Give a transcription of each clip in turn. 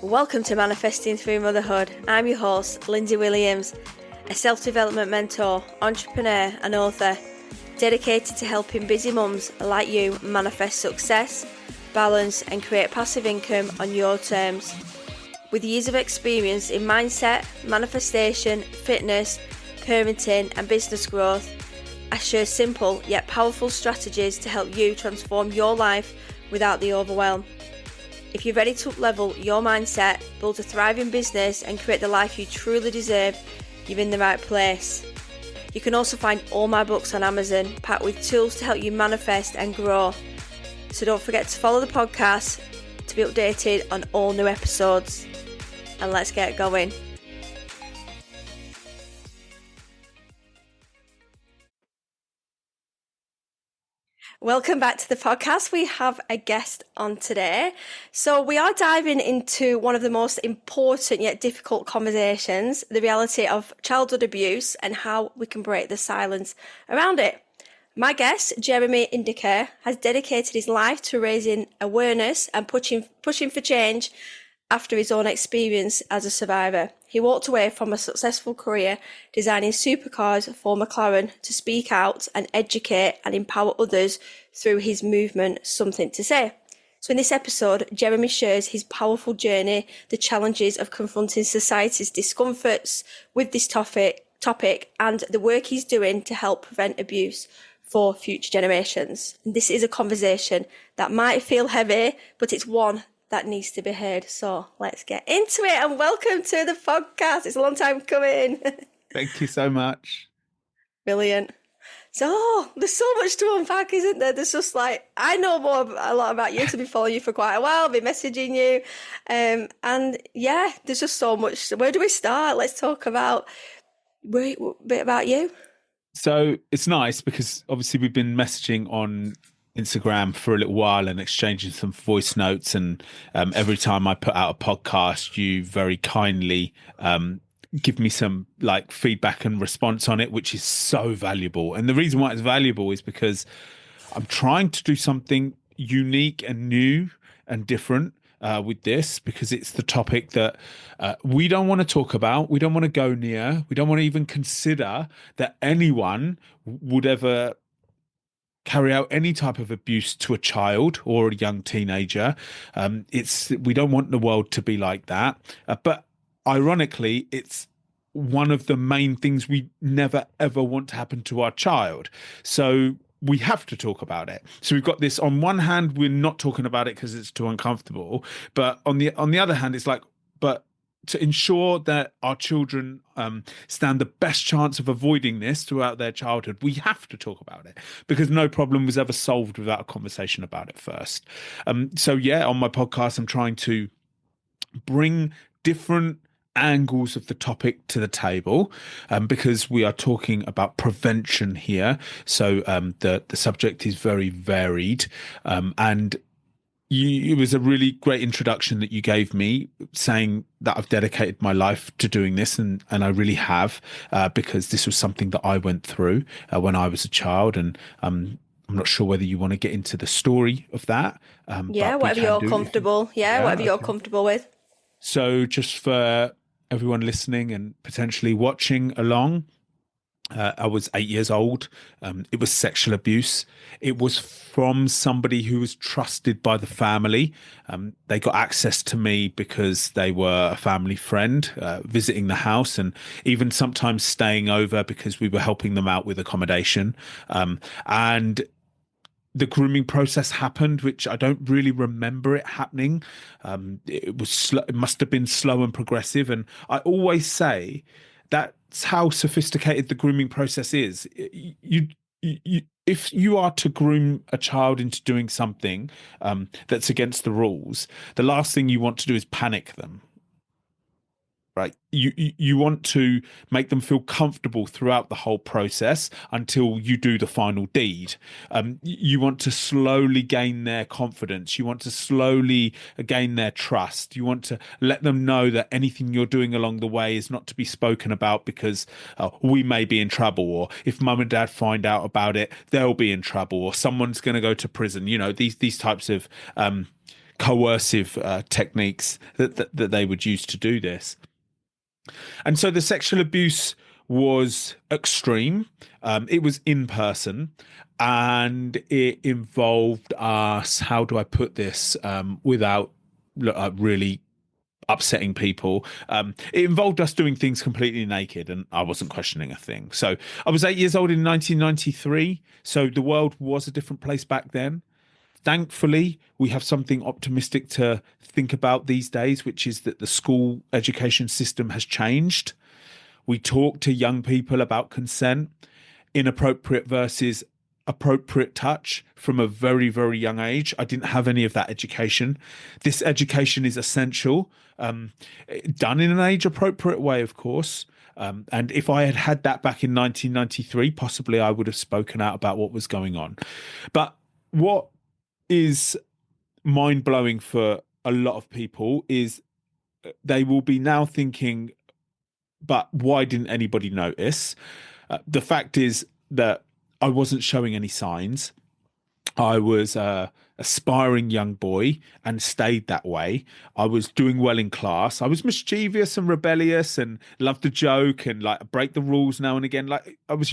Welcome to Manifesting Through Motherhood. I'm your host, Lindsay Williams, a self-development mentor, entrepreneur and author, dedicated to helping busy mums like you manifest success, balance and create passive income on your terms. With years of experience in mindset, manifestation, fitness, parenting and business growth, I share simple yet powerful strategies to help you transform your life without the overwhelm. If you're ready to up-level your mindset, build a thriving business and create the life you truly deserve, you're in the right place. You can also find all my books on Amazon, packed with tools to help you manifest and grow. So don't forget to follow the podcast to be updated on all new episodes. And let's get going. Welcome back to the podcast. We have a guest on today. So we are diving into one of the most important yet difficult conversations, the reality of childhood abuse and how we can break the silence around it. My guest, Jeremy Indika, has dedicated his life to raising awareness and pushing for change after his own experience as a survivor. He walked away from a successful career designing supercars for McLaren to speak out and educate and empower others through his movement, Something to Say. So in this episode, Jeremy shares his powerful journey, the challenges of confronting society's discomforts with this topic, and the work he's doing to help prevent abuse for future generations. And this is a conversation that might feel heavy, but it's one that needs to be heard. So let's get into it, and welcome to the podcast. It's a long time coming. Thank you so much. Brilliant. So there's so much to unpack, isn't there? There's just like, I know a lot about you, to be following you for quite a while, been messaging you. And yeah, there's just so much. Where do we start? Let's talk about a bit about you. So it's nice because obviously we've been messaging on Instagram for a little while and exchanging some voice notes, and every time I put out a podcast, you very kindly give me some like feedback and response on it, which is so valuable. And the reason why it's valuable is because I'm trying to do something unique and new and different with this, because it's the topic that we don't want to talk about, we don't want to go near, we don't want to even consider that anyone would ever carry out any type of abuse to a child or a young teenager. We don't want the world to be like that. But ironically, it's one of the main things we never ever want to happen to our child. So we have to talk about it. So we've got this, on one hand, we're not talking about it because it's too uncomfortable. But on the other hand, it's like, but to ensure that our children stand the best chance of avoiding this throughout their childhood, we have to talk about it, because no problem was ever solved without a conversation about it first. So yeah, on my podcast, I'm trying to bring different angles of the topic to the table, because we are talking about prevention here. So the subject is very varied, and it was a really great introduction that you gave me, saying that I've dedicated my life to doing this, and I really have, because this was something that I went through when I was a child, and I'm not sure whether you want to get into the story of that. Yeah, whatever you're comfortable. Whatever you're comfortable with. So just for everyone listening and potentially watching along, I was 8 years old. It was sexual abuse. It was from somebody who was trusted by the family. They got access to me because they were a family friend, visiting the house, and even sometimes staying over because we were helping them out with accommodation. And the grooming process happened, which I don't really remember it happening. It was slow, it must have been slow and progressive. And I always say that's how sophisticated the grooming process is. If you are to groom a child into doing something that's against the rules, the last thing you want to do is panic them. Right. You want to make them feel comfortable throughout the whole process until you do the final deed. You want to slowly gain their confidence. You want to slowly gain their trust. You want to let them know that anything you're doing along the way is not to be spoken about, because we may be in trouble, or if mum and dad find out about it, they'll be in trouble, or someone's going to go to prison. You know, these types of coercive techniques that they would use to do this. And so the sexual abuse was extreme. It was in person, and it involved us. How do I put this without really upsetting people? It involved us doing things completely naked, and I wasn't questioning a thing. So I was 8 years old in 1993. So the world was a different place back then. Thankfully, we have something optimistic to think about these days, which is that the school education system has changed. We talk to young people about consent, inappropriate versus appropriate touch from a very, very young age. I didn't have any of that education. This education is essential, done in an age appropriate way, of course. And if I had had that back in 1993, possibly I would have spoken out about what was going on. But what is mind blowing for a lot of people is they will be now thinking, but why didn't anybody notice? The fact is that I wasn't showing any signs. I was a aspiring young boy and stayed that way. I was doing well in class. I was mischievous and rebellious and loved to joke and like break the rules now and again. Like I was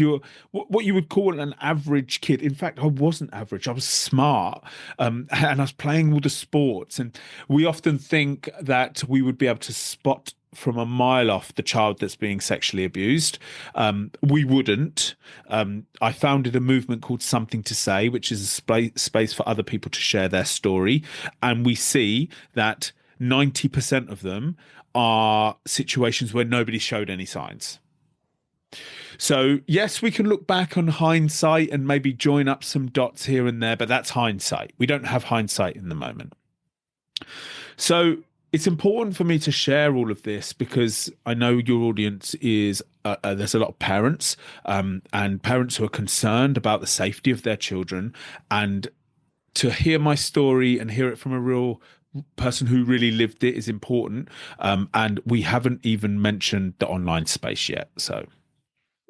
what you would call an average kid. In fact, I wasn't average. I was smart, and I was playing all the sports. And we often think that we would be able to spot from a mile off the child that's being sexually abused. We wouldn't. I founded a movement called Something to Say, which is a space for other people to share their story. And we see that 90% of them are situations where nobody showed any signs. So, yes, we can look back on hindsight and maybe join up some dots here and there, but that's hindsight. We don't have hindsight in the moment. So, it's important for me to share all of this because I know your audience is there's a lot of parents and parents who are concerned about the safety of their children, and to hear my story and hear it from a real person who really lived it is important. And we haven't even mentioned the online space yet. So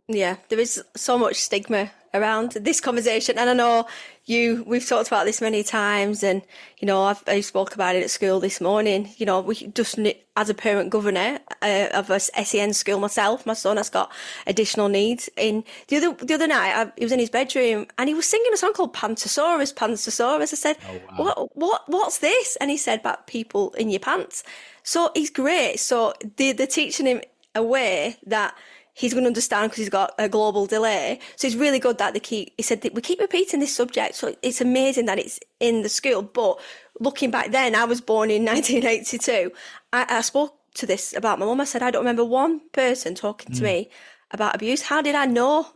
Yeah, there is so much stigma around this conversation, and I know we've talked about this many times, and I spoke about it at school this morning. We just, as a parent governor of a SEN school myself, my son has got additional needs. In the other night, he was in his bedroom and he was singing a song called Pantosaurus, Pantosaurus. I said, oh, wow. what's this? And he said, about people in your pants. So he's great. So they're teaching him a way that he's going to understand because he's got a global delay. So it's really good that he said that we keep repeating this subject. So it's amazing that it's in the school. But looking back then, I was born in 1982. I spoke to this about my mum. I said, I don't remember one person talking to me about abuse. How did I know?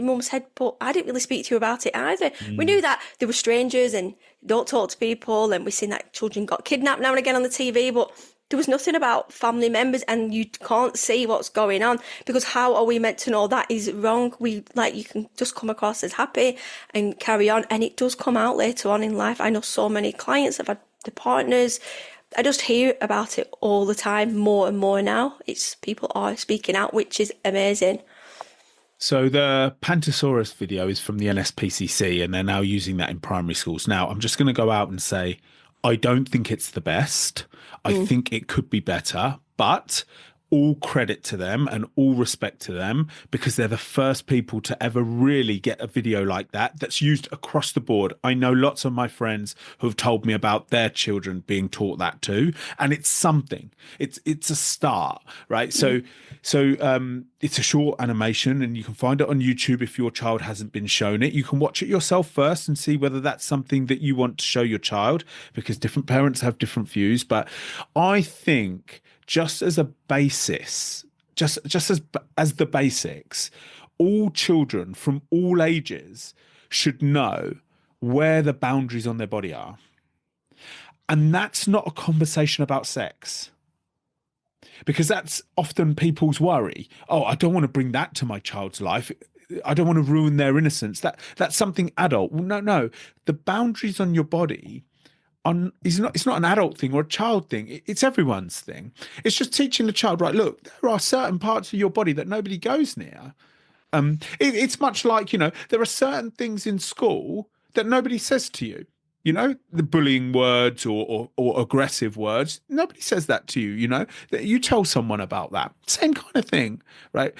Mum said, but I didn't really speak to you about it either. We knew that there were strangers and don't talk to people. And we've seen that children got kidnapped now and again on the TV. But there was nothing about family members, and you can't see what's going on because how are we meant to know that is wrong? You can just come across as happy and carry on, and it does come out later on in life. I know so many clients have had the partners. I just hear about it all the time, more and more now. People are speaking out, which is amazing. So the Pantosaurus video is from the NSPCC, and they're now using that in primary schools. Now, I'm just going to go out and say, I don't think it's the best. I think it could be better, but all credit to them and all respect to them because they're the first people to ever really get a video like that that's used across the board. I know lots of my friends who have told me about their children being taught that too, and it's something. It's a start, right? So it's a short animation, and you can find it on YouTube if your child hasn't been shown it. You can watch it yourself first and see whether that's something that you want to show your child because different parents have different views. But I think just as a basis, just as the basics, all children from all ages should know where the boundaries on their body are. And that's not a conversation about sex. Because that's often people's worry. Oh, I don't want to bring that to my child's life. I don't want to ruin their innocence. That's something adult. Well, no. The boundaries on your body it's not an adult thing or a child thing. It's everyone's thing. It's just teaching the child, right, look, there are certain parts of your body that nobody goes near. It's much like, there are certain things in school that nobody says to you. the bullying words or aggressive words. Nobody says that to you, that you tell someone about that. Same kind of thing, right?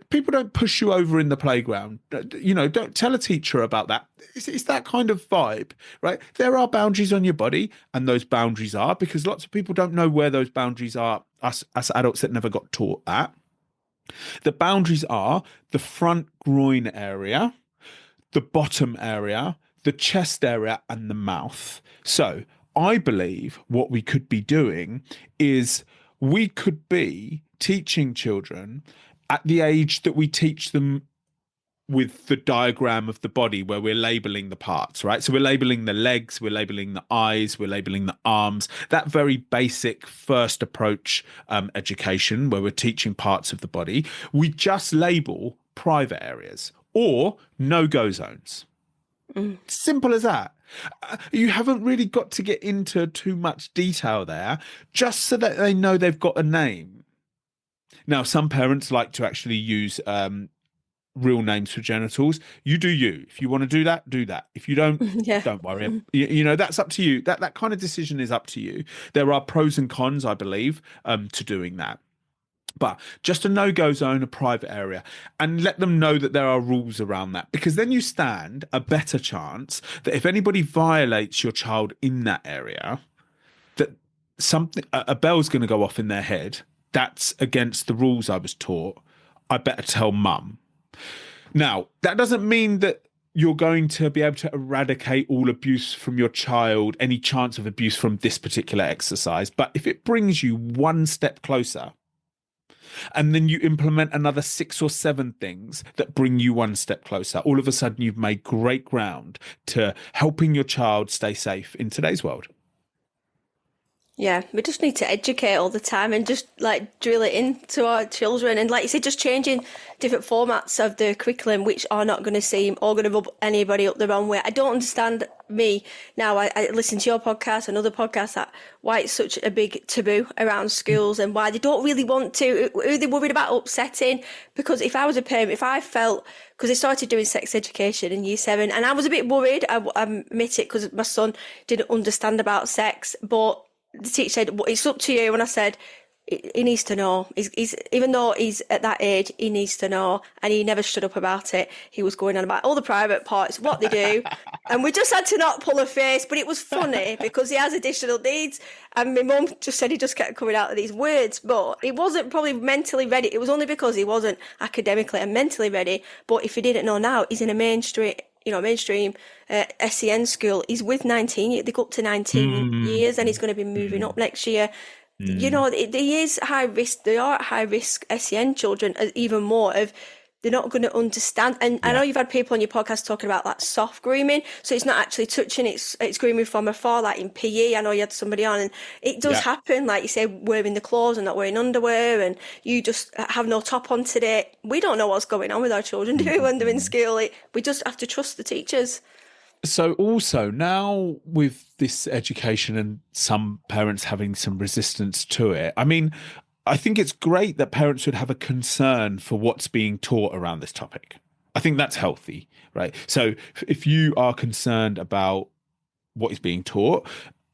People don't push you over in the playground. Don't tell a teacher about that. It's that kind of vibe, right? There are boundaries on your body, and those boundaries are, because lots of people don't know where those boundaries are, us adults that never got taught that. The boundaries are the front groin area, the bottom area, the chest area, and the mouth. So I believe what we could be doing is we could be teaching children at the age that we teach them with the diagram of the body, where we're labeling the parts, right? So we're labeling the legs, we're labeling the eyes, we're labeling the arms, that very basic first approach education where we're teaching parts of the body. We just label private areas or no-go zones. Simple as that. You haven't really got to get into too much detail there, just so that they know they've got a name. Now, some parents like to actually use real names for genitals. You do you. If you want to do that, do that. If you don't, Yeah. don't worry. That's up to you. That kind of decision is up to you. There are pros and cons, I believe, to doing that. But just a no-go zone, a private area, and let them know that there are rules around that, because then you stand a better chance that if anybody violates your child in that area, that a bell's going to go off in their head. That's against the rules I was taught. I better tell mum. Now, that doesn't mean that you're going to be able to eradicate all abuse from your child, any chance of abuse from this particular exercise. But if it brings you one step closer, and then you implement another 6 or 7 things that bring you one step closer, all of a sudden you've made great ground to helping your child stay safe in today's world. Yeah, we just need to educate all the time and just like drill it into our children. And like you said, just changing different formats of the curriculum, which are not going to seem or going to rub anybody up the wrong way. I don't understand me now. I listen to your podcast and other podcasts that why it's such a big taboo around schools and why they don't really want to, who they're worried about upsetting. Because if I was a parent, if I felt, because they started doing sex education in year 7 and I was a bit worried, I admit it, because my son didn't understand about sex, but the teacher said, well, it's up to you. And I said, he needs to know. He's even though he's at that age, he needs to know. And he never stood up about it. He was going on about all the private parts, what they do. And we just had to not pull a face. But it was funny because he has additional needs. And my mum just said he just kept coming out of these words. But he wasn't probably mentally ready. It was only because he wasn't academically and mentally ready. But if he didn't know now, he's in a mainstream SEN school. He's with 19, they go up to 19 years and he's going to be moving up next year. He is high risk. They are at high risk SEN children, even more of they're not going to understand. And I know you've had people on your podcast talking about that soft grooming. So it's not actually touching, it's grooming from afar, like in PE. I know you had somebody on and it does happen. Like you say, wearing the clothes and not wearing underwear and you just have no top on today. We don't know what's going on with our children, do we, when they're in school? We just have to trust the teachers. So also now with this education and some parents having some resistance to it, I mean, I think it's great that parents would have a concern for what's being taught around this topic. I think that's healthy, right? So if you are concerned about what is being taught,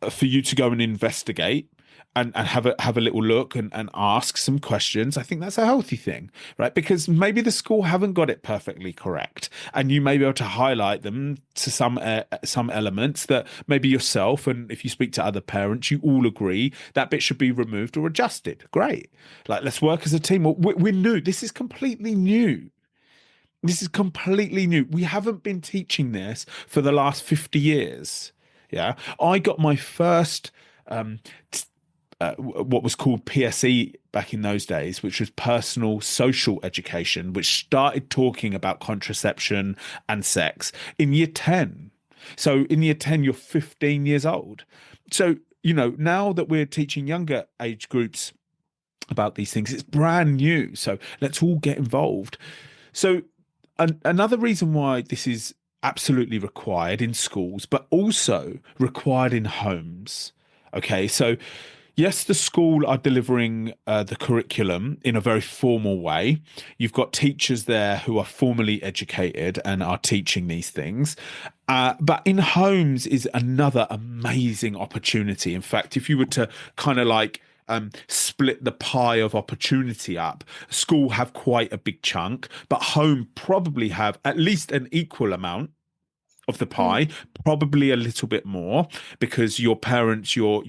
for you to go and investigate and have a little look and ask some questions, I think that's a healthy thing, right? Because maybe the school haven't got it perfectly correct, and you may be able to highlight them to some elements that maybe yourself and if you speak to other parents, you all agree that bit should be removed or adjusted. Great, like let's work as a team. We're new. This is completely new. This is completely new. We haven't been teaching this for the last 50 years. Yeah, I got my first. What was called PSE back in those days, which was personal social education, which started talking about contraception and sex in year 10. So in year 10, you're 15 years old. So, now that we're teaching younger age groups about these things, it's brand new. So let's all get involved. So another reason why this is absolutely required in schools, but also required in homes. Okay, so yes, the school are delivering the curriculum in a very formal way. You've got teachers there who are formally educated and are teaching these things. But in homes is another amazing opportunity. In fact, if you were to kind of like split the pie of opportunity up, school have quite a big chunk, but home probably have at least an equal amount of the Mm. pie, probably a little bit more because your parents, you're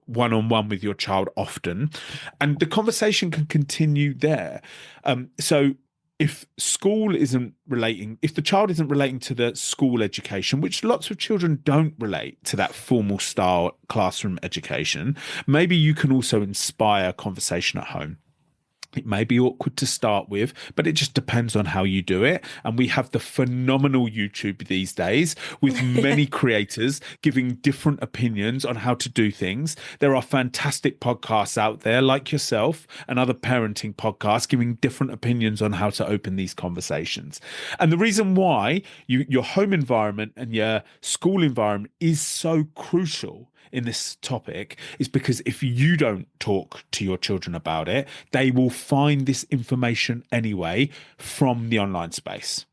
one on one with your child often, and the conversation can continue there. So if school isn't relating, if the child isn't relating to the school education, which lots of children don't relate to that formal style classroom education, maybe you can also inspire conversation at home. It may be awkward to start with, but it just depends on how you do it. And we have the phenomenal YouTube these days with many creators giving different opinions on how to do things. There are fantastic podcasts out there like yourself and other parenting podcasts giving different opinions on how to open these conversations. And the reason why your home environment and your school environment is so crucial in this topic is because if you don't talk to your children about it, they will find this information anyway from the online space.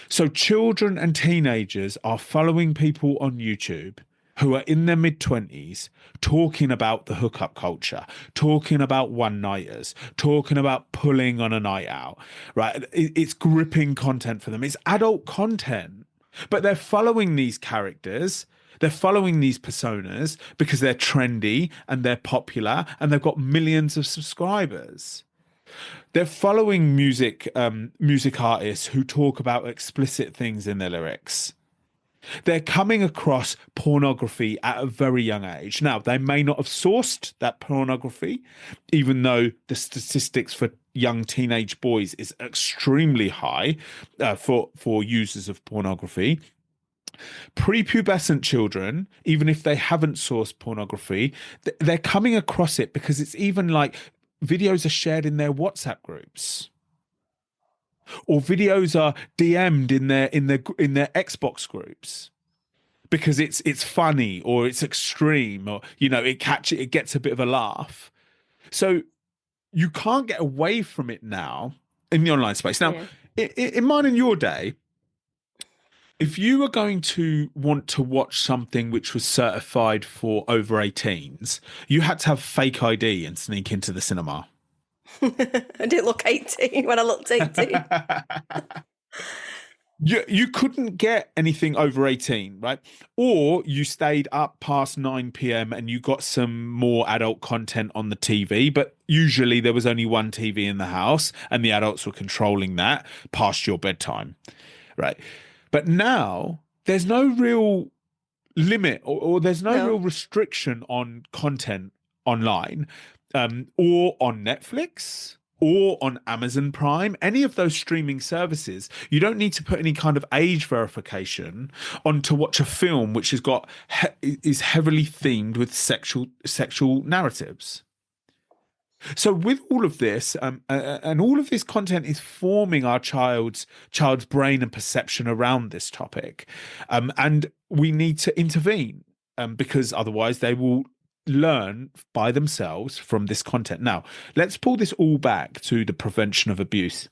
So children and teenagers are following people on YouTube who are in their mid-20s talking about the hookup culture, talking about one-nighters, talking about pulling on a night out, right? It's gripping content for them. It's adult content, but they're following these characters. They're following these personas because they're trendy and they're popular and they've got millions of subscribers. They're following music artists who talk about explicit things in their lyrics. They're coming across pornography at a very young age. Now, they may not have sourced that pornography, even though the statistics for young teenage boys is extremely high for users of pornography. Prepubescent children, even if they haven't sourced pornography, they're coming across it because it's even like videos are shared in their WhatsApp groups, or videos are DM'd in their Xbox groups because it's funny or it's extreme or it gets a bit of a laugh. So you can't get away from it now in the online space. Now, Yeah. in mine and your day, if you were going to want to watch something which was certified for over 18s, you had to have fake ID and sneak into the cinema. I didn't look 18 when I looked 18. You couldn't get anything over 18, right? Or you stayed up past 9 p.m. and you got some more adult content on the TV, but usually there was only one TV in the house and the adults were controlling that past your bedtime, right? But now there's no real limit or there's no No. real restriction on content online, or on Netflix or on Amazon Prime, any of those streaming services. You don't need to put any kind of age verification on to watch a film which has got is heavily themed with sexual narratives. So with all of this, and all of this content is forming our child's brain and perception around this topic, and we need to intervene, because otherwise they will learn by themselves from this content. Now, let's pull this all back to the prevention of abuse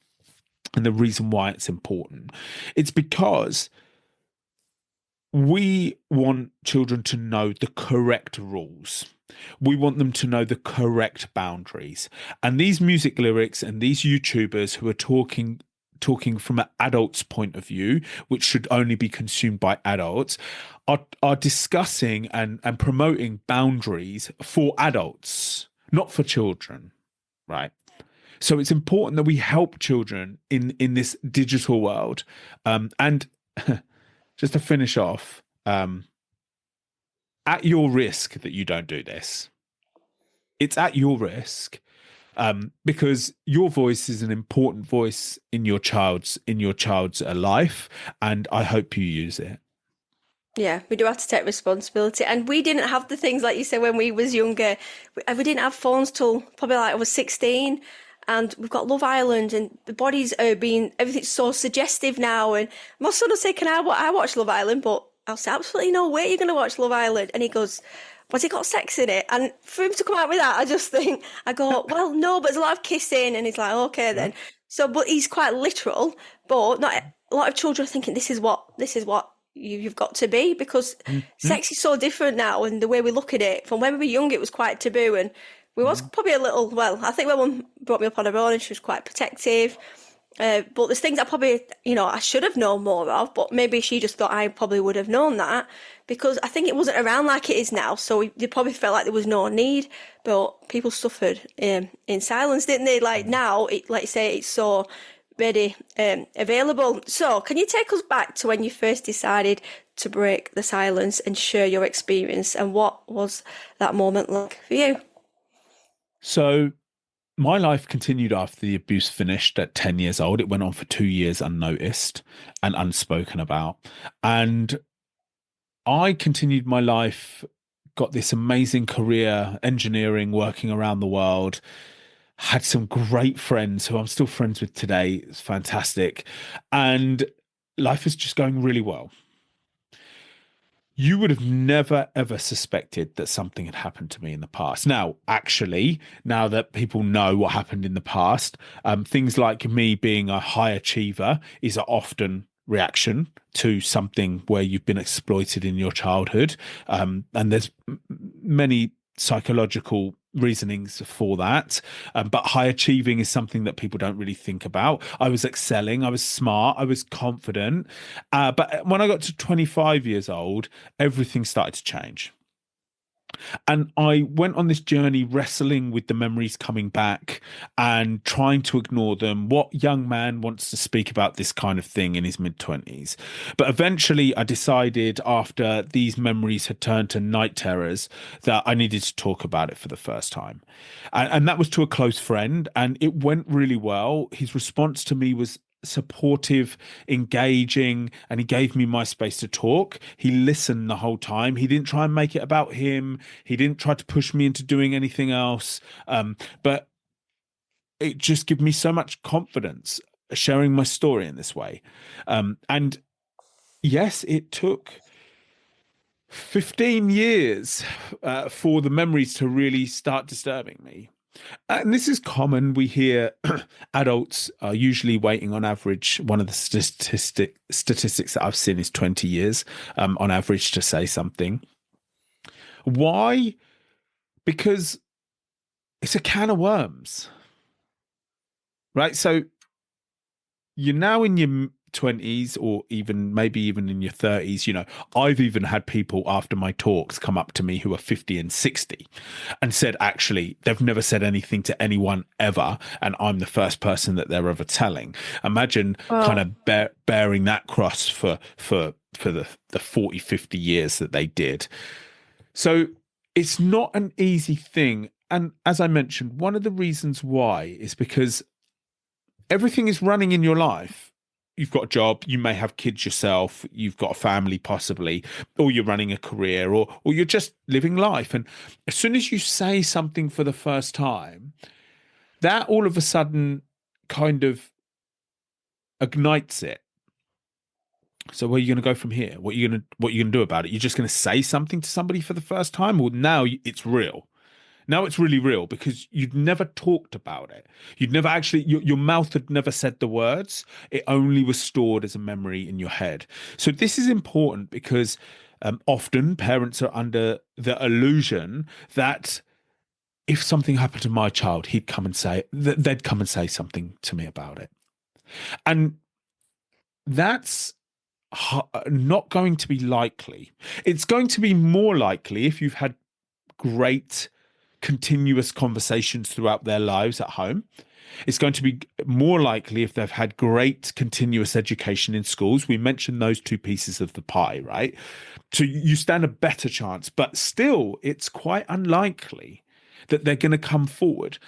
and the reason why it's important. It's because we want children to know the correct rules. We want them to know the correct boundaries. And these music lyrics and these YouTubers who are talking from an adult's point of view, which should only be consumed by adults, are discussing and promoting boundaries for adults, not for children, right? So it's important that we help children in this digital world. And just to finish off, at your risk that you don't do this. It's at your risk, because your voice is an important voice in your child's life, and I hope you use it. Yeah, we do have to take responsibility. And we didn't have the things like you said when we was younger. We didn't have phones till probably like I was 16. And we've got Love Island, and the bodies are being, everything's so suggestive now. And my son will say, can I watch Love Island? But I'll say, absolutely no way you're going to watch Love Island. And he goes, has it got sex in it? And for him to come out with that, I go, well, no, but there's a lot of kissing. And he's like, okay then. So, but he's quite literal, but not a lot of children are thinking this is what you've got to be, because Mhm. sex is so different now, and the way we look at it from when we were young, it was quite taboo, and we was probably a little. Well, I think my mum brought me up on her own, and she was quite protective. But there's things I probably, I should have known more of, but maybe she just thought I probably would have known that, because I think it wasn't around like it is now. So they probably felt like there was no need, but people suffered in silence, didn't they? Like now, like you say, it's so ready, available. So can you take us back to when you first decided to break the silence and share your experience, and what was that moment like for you? So my life continued after the abuse finished at 10 years old. It went on for 2 years unnoticed and unspoken about. And I continued my life, got this amazing career, engineering, working around the world, had some great friends who I'm still friends with today. It's fantastic. And life is just going really well. You would have never ever suspected that something had happened to me in the past. Now, actually, now that people know what happened in the past, things like me being a high achiever is a often reaction to something where you've been exploited in your childhood. And there's many psychological reasonings for that. But high achieving is something that people don't really think about. I was excelling, I was smart, I was confident. But when I got to 25 years old, everything started to change. And I went on this journey wrestling with the memories coming back and trying to ignore them. What young man wants to speak about this kind of thing in his mid 20s? But eventually, I decided after these memories had turned to night terrors that I needed to talk about it for the first time. And that was to a close friend, and it went really well. His response to me was supportive, engaging, and he gave me my space to talk. He listened the whole time. He didn't try and make it about him. He didn't try to push me into doing anything else. But it just gave me so much confidence sharing my story in this way. And yes, it took 15 years for the memories to really start disturbing me. And this is common. We hear adults are usually waiting on average. One of the statistics that I've seen is 20 years on average to say something. Why? Because it's a can of worms, right? So you're now in your 20s or even maybe even in your 30s. I've even had people after my talks come up to me who are 50 and 60 and said actually they've never said anything to anyone ever, and I'm the first person that they're ever telling. Imagine kind Oh, of bearing that cross for the 40, 50 years that they did. So it's not an easy thing. And as I mentioned, one of the reasons why is because everything is running in your life. You've got a job, you may have kids yourself, you've got a family possibly, or you're running a career, or you're just living life. And as soon as you say something for the first time, that all of a sudden kind of ignites it. So where are you going to go from here? What are you going to do about it? You're just going to say something to somebody for the first time, or now it's real. Now it's really real because you'd never talked about it. You'd never actually, your mouth had never said the words. It only was stored as a memory in your head. So this is important because often parents are under the illusion that if something happened to my child, they'd come and say something to me about it. And that's not going to be likely. It's going to be more likely if you've had great continuous conversations throughout their lives at home. It's going to be more likely if they've had great continuous education in schools. We mentioned those two pieces of the pie, right? So you stand a better chance, but still, it's quite unlikely that they're going to come forward.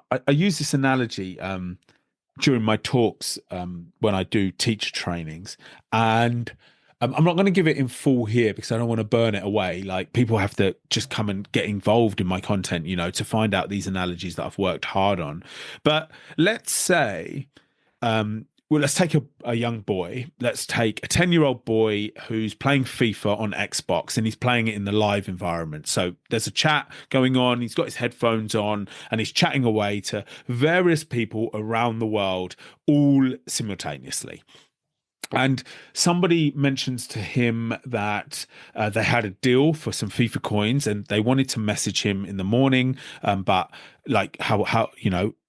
I use this analogy during my talks when I do teacher trainings, and I'm not going to give it in full here because I don't want to burn it away. Like people have to just come and get involved in my content, to find out these analogies that I've worked hard on. But let's say well, let's take a young boy. Let's take a 10-year-old boy who's playing FIFA on Xbox and he's playing it in the live environment. So there's a chat going on. He's got his headphones on and he's chatting away to various people around the world, all simultaneously. And somebody mentions to him that they had a deal for some FIFA coins and they wanted to message him in the morning, but like how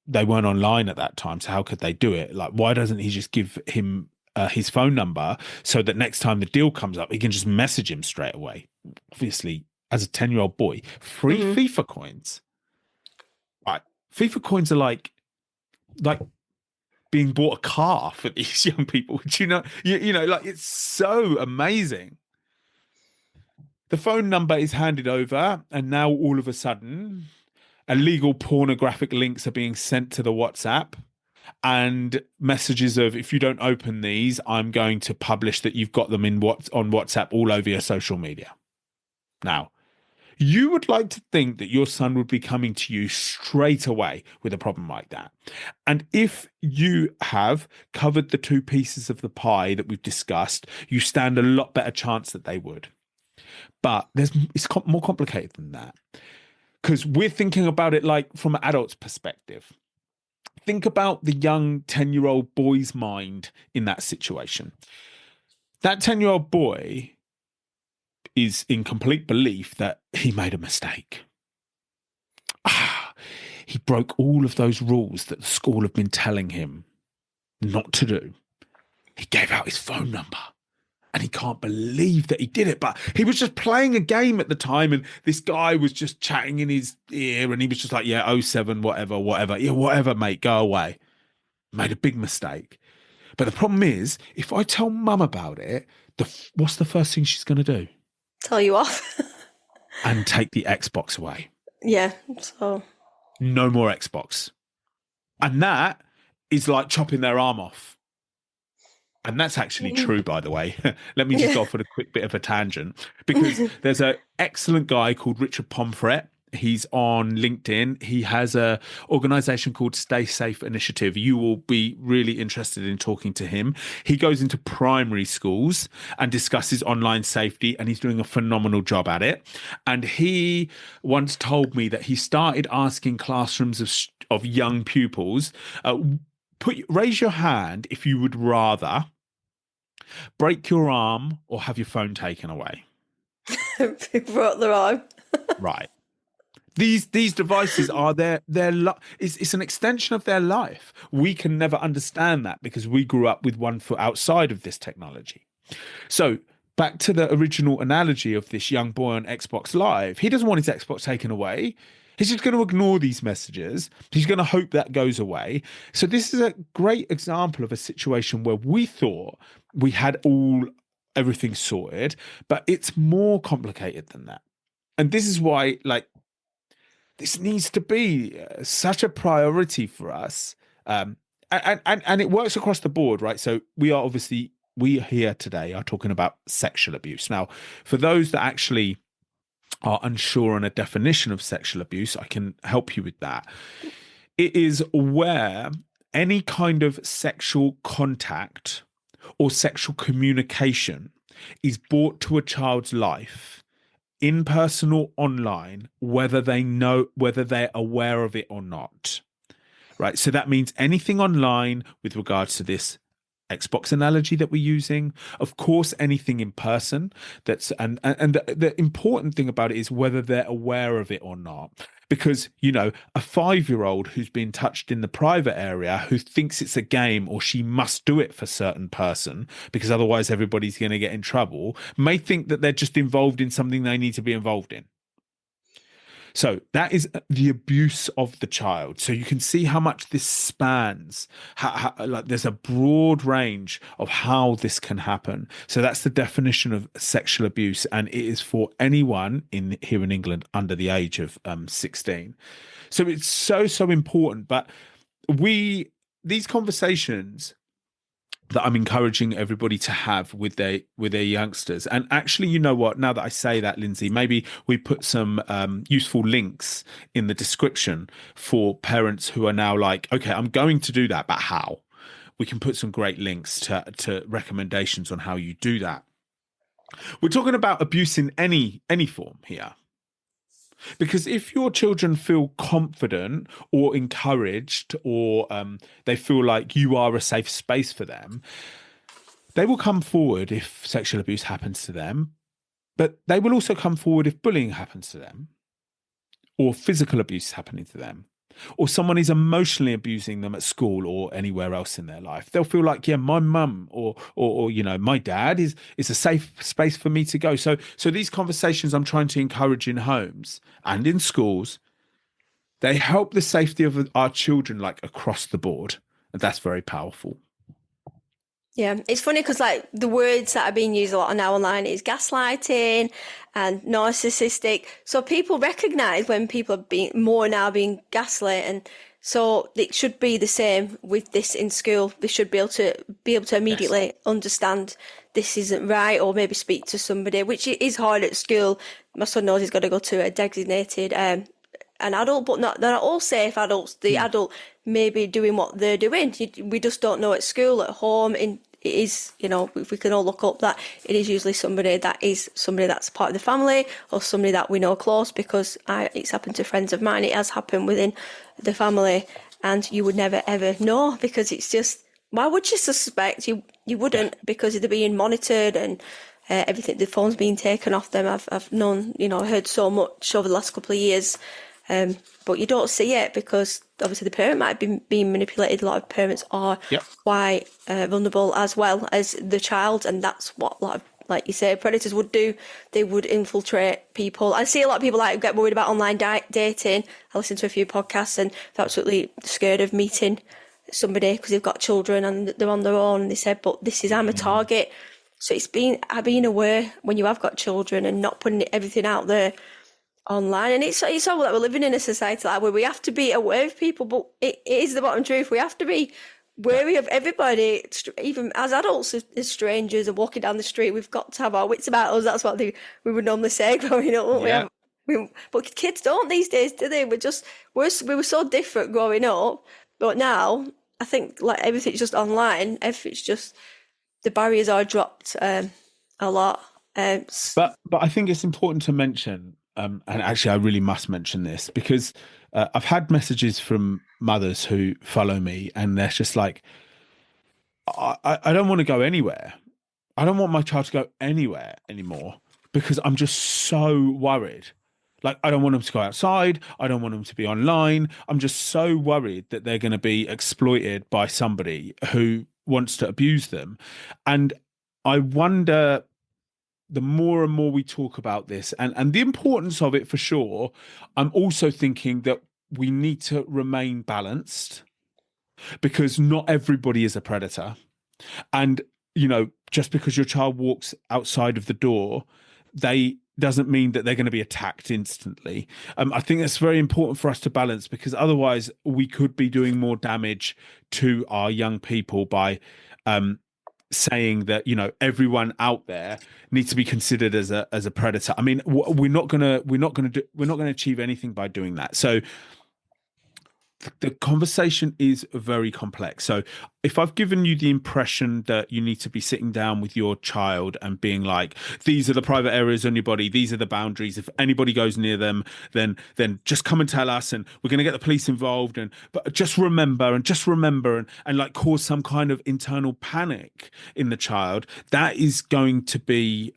they weren't online at that time, so how could they do it? Like, why doesn't he just give him his phone number so that next time the deal comes up, he can just message him straight away? Obviously, as a 10-year-old boy, free FIFA coins. Right, FIFA coins are like being bought a car for these young people. Do you know? You know, like it's so amazing. The phone number is handed over, and now all of a sudden, illegal pornographic links are being sent to the WhatsApp and messages of, if you don't open these, I'm going to publish that you've got them on WhatsApp all over your social media. Now, you would like to think that your son would be coming to you straight away with a problem like that. And if you have covered the two pieces of the pie that we've discussed, you stand a lot better chance that they would. But it's more complicated than that, because we're thinking about it like from an adult's perspective. Think about the young 10-year-old boy's mind in that situation. That 10-year-old boy is in complete belief that he made a mistake. He broke all of those rules that the school have been telling him not to do. He gave out his phone number and he can't believe that he did it. But he was just playing a game at the time and this guy was just chatting in his ear and he was just like, yeah, oh 07, whatever. Yeah, whatever, mate, go away. Made a big mistake. But the problem is, if I tell mum about it, what's the first thing she's going to do? Tell you off. And take the Xbox away. Yeah, so. No more Xbox. And that is like chopping their arm off. And that's actually true, by the way. Let me just offer a quick bit of a tangent, because there's an excellent guy called Richard Pomfret. He's on LinkedIn. He has a organization called Stay Safe Initiative. You will be really interested in talking to him. He goes into primary schools and discusses online safety, and he's doing a phenomenal job at it. And he once told me that he started asking classrooms of young pupils, raise your hand if you would rather break your arm or have your phone taken away. People broke their arm. Right. These devices are it's an extension of their life. We can never understand that because we grew up with one foot outside of this technology. So back to the original analogy of this young boy on Xbox Live. He doesn't want his Xbox taken away. He's just going to ignore these messages. He's going to hope that goes away. So this is a great example of a situation where we thought we had everything sorted, but it's more complicated than that. And this is why, this needs to be such a priority for us. And it works across the board, right? So we here today are talking about sexual abuse. Now, for those that actually are unsure on a definition of sexual abuse, I can help you with that. It is where any kind of sexual contact or sexual communication is brought to a child's life, in person or online, whether they're aware of it or not. Right. So that means anything online with regards to this Xbox analogy that we're using, of course, anything in person. And the important thing about it is whether they're aware of it or not. Because, a 5-year-old who's been touched in the private area, who thinks it's a game or she must do it for a certain person because otherwise everybody's going to get in trouble, may think that they're just involved in something they need to be involved in. So that is the abuse of the child. So you can see how much this spans. There's a broad range of how this can happen. So that's the definition of sexual abuse, and it is for anyone here in England under the age of 16. So it's so important. But these conversations that I'm encouraging everybody to have with their youngsters. And actually, you know what? Now that I say that, Lindsay, maybe we put some useful links in the description for parents who are now like, okay, I'm going to do that, but how? we can put some great links to recommendations on how you do that. We're talking about abuse in any form here. Because if your children feel confident or encouraged, or they feel like you are a safe space for them, they will come forward if sexual abuse happens to them, but they will also come forward if bullying happens to them, or physical abuse happening to them, or someone is emotionally abusing them at school or anywhere else in their life. They'll feel like, yeah, my mum or my dad is a safe space for me to go. So these conversations I'm trying to encourage in homes and in schools, they help the safety of our children like across the board. And that's very powerful. Yeah, it's funny because like the words that are being used a lot now online is gaslighting and narcissistic. So people recognize when people are being gaslit, and so it should be the same with this in school. They should be able to immediately understand this isn't right, or maybe speak to somebody, which is hard at school. My son knows he's got to go to a designated an adult, but they're not all safe adults. The adult may be doing what they're doing. We just don't know at school, at home. It is, if we can all look up that it is usually somebody that's part of the family, or somebody that we know close, because it's happened to friends of mine. It has happened within the family, and you would never ever know, because it's just, why would you suspect? You wouldn't, because they're being monitored and everything. The phone's being taken off them. I've known, heard so much over the last couple of years. But you don't see it because obviously the parent might be being manipulated. A lot of parents are quite vulnerable as well as the child, and that's what a lot of, like you say, predators would do. They would infiltrate people. I see a lot of people like get worried about online dating. I listen to a few podcasts and they're absolutely scared of meeting somebody because they've got children and they're on their own. And they said, but I'm a target. So it's being aware when you have got children and not putting everything out there online. And it's all that we're living in a society like where we have to be aware of people, but it is the bottom truth. We have to be wary of everybody, even as adults, as strangers are walking down the street. We've got to have our wits about us. That's what we would normally say growing up. But kids don't these days, do they? We were so different growing up, but now I think like everything's just online. Everything's just, the barriers are dropped a lot. But I think it's important to mention, and actually I really must mention this, because I've had messages from mothers who follow me and they're just like, I don't want to go anywhere. I don't want my child to go anywhere anymore because I'm just so worried. Like, I don't want them to go outside. I don't want them to be online. I'm just so worried that they're going to be exploited by somebody who wants to abuse them. And I wonder, the more and more we talk about this and the importance of it, for sure, I'm also thinking that we need to remain balanced, because not everybody is a predator. And, just because your child walks outside of the door, they doesn't mean that they're going to be attacked instantly. I think that's very important for us to balance, because otherwise we could be doing more damage to our young people by saying that everyone out there needs to be considered as a predator. I mean, we're not gonna achieve anything by doing that. So the conversation is very complex. So if I've given you the impression that you need to be sitting down with your child and being like, these are the private areas on your body, these are the boundaries, if anybody goes near them, then just come and tell us and we're going to get the police involved, but just remember and like cause some kind of internal panic in the child, that is going to be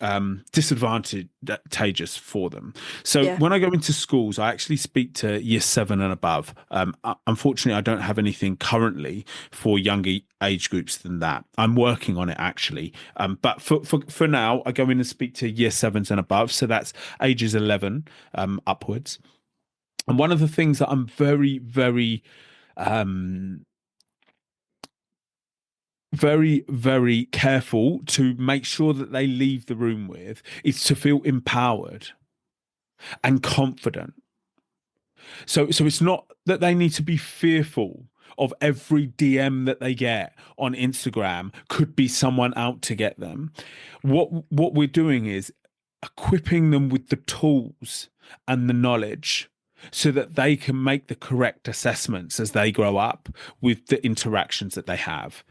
disadvantageous for them. So when I go into schools, I actually speak to year 7 and above. Unfortunately, I don't have anything currently for younger age groups than that. I'm working on it actually. But for now, I go in and speak to year 7s and above. So that's ages 11 upwards. And one of the things that I'm very, very, very, very careful to make sure that they leave the room with is to feel empowered and confident. So it's not that they need to be fearful of every DM that they get on Instagram could be someone out to get them. What we're doing is equipping them with the tools and the knowledge so that they can make the correct assessments as they grow up with the interactions that they have.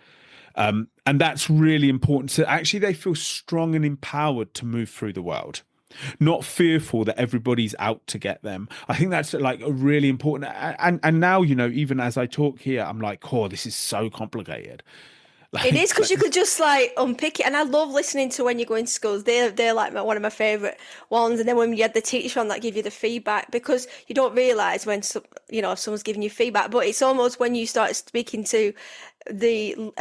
And that's really important. So actually they feel strong and empowered to move through the world, not fearful that everybody's out to get them. I think that's like a really important. And now, even as I talk here, I'm like, oh, this is so complicated. It is, Like, because you could just like unpick it, and I love listening to when you go into schools. They're like one of my favorite ones. And then when you had the teacher on that give you the feedback, because you don't realize when if someone's giving you feedback, but it's almost when you start speaking to the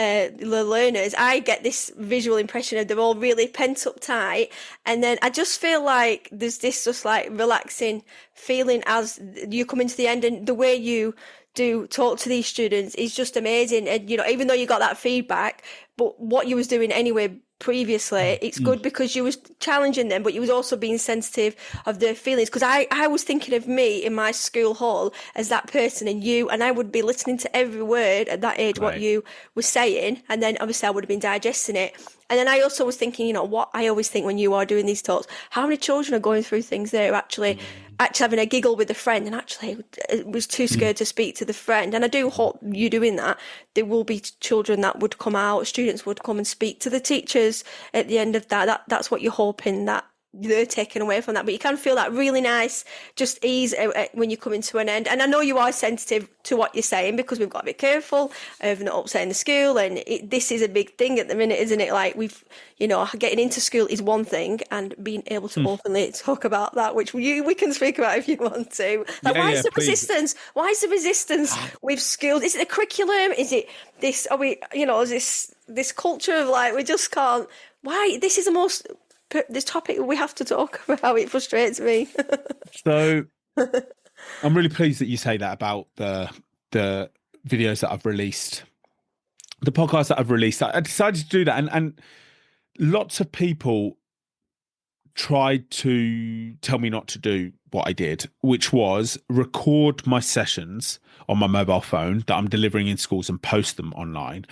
learners, I get this visual impression of they're all really pent up tight, and then I just feel like there's this just like relaxing feeling as you come into the end, and the way you do talk to these students is just amazing. And even though you got that feedback, but what you was doing anyway previously, it's good because you was challenging them, but you was also being sensitive of their feelings. Because I was thinking of me in my school hall as that person, and I would be listening to every word at that age, what right. you were saying, and then obviously I would have been digesting it. And then I also was thinking, what I always think when you are doing these talks, how many children are going through things there actually having a giggle with a friend, and actually was too scared to speak to the friend. And I do hope you doing that, there will be children that would come out, students would come and speak to the teachers at the end of that's what you're hoping that they're taken away from that. But you can feel that really nice just ease when you come into an end. And I know you are sensitive to what you're saying, because we've got to be careful of not upsetting the school, and this is a big thing at the minute, isn't it? Like getting into school is one thing, and being able to openly talk about that, which we can speak about if you want to. Like, why is the resistance? Why is the resistance with schools? Is it the curriculum? Is it this? Are we, is this culture of like, we just can't? Why? This is the most this topic we have to talk about. It frustrates me. So I'm really pleased that you say that about the videos that I've released, the podcast that I've released. I decided to do that, and lots of people tried to tell me not to do what I did, which was record my sessions on my mobile phone that I'm delivering in schools and post them online.